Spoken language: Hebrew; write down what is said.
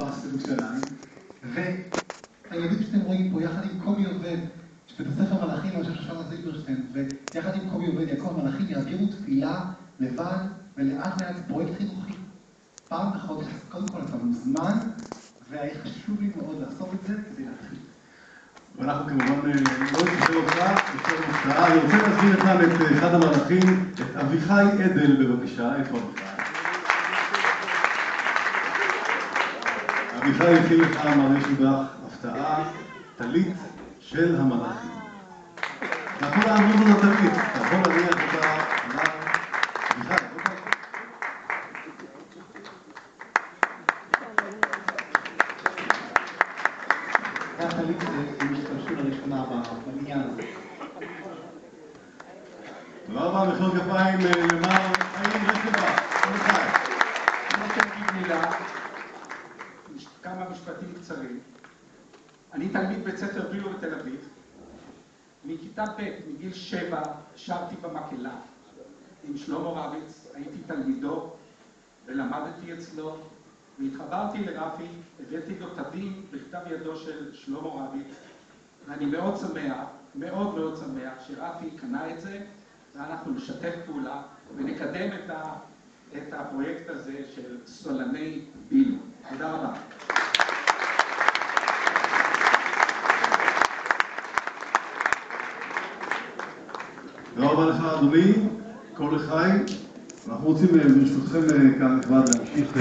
פרס ירושלים, והילדים שאתם רואים פה יחד עם קומי עובד, שבית הספר מלאכים, אני חושב ששם זילברשטיין, ויחד עם קומי עובד, יעקב מלאכים, יעבירו תפילה לבד ולאט לאט פרויקט חינוכי. פעם בחודש, קודם כל אתה מוזמן, והיה חשוב לי מאוד לעשות את זה כדי להתחיל. ואנחנו כמובן לא נשאר אותך, אני רוצה להזמין לכאן את אחד המלאכים, את אביחי עדל בבקשה, איפה אביחי? אביחי הכין לך מראה שודח הפתעה, טלית של המלאכים. אתה יכול לעמוד על הטלית, אתה יכול להניח אותה עליו. אביחי, בוא תעבור. זה הטלית שהם השתמשו לראשונה בעניין הזה. תודה רבה, מחיאות כפיים למר חיים רשב"ח. אני רוצה להגיד מילה, כמה משפטים קצרים. אני תלמיד בית ספר בילו בתל אביב. מכיתה ב', מגיל 7, שרתי במקהלה עם שלמה רביץ, הייתי תלמידו ולמדתי אצלו, והתחברתי לרפי, הבאתי לו תווים בכתב ידו של שלמה רביץ, ואני מאוד שמח, מאוד מאוד שמח שרפי קנה את זה, ואנחנו נשתף פעולה ונקדם את הפרויקט הזה של סולני בילו. תודה רבה. תודה רבה לך אדוני, כל לחי. אנחנו רוצים ברשותכם כאן כבר להמשיך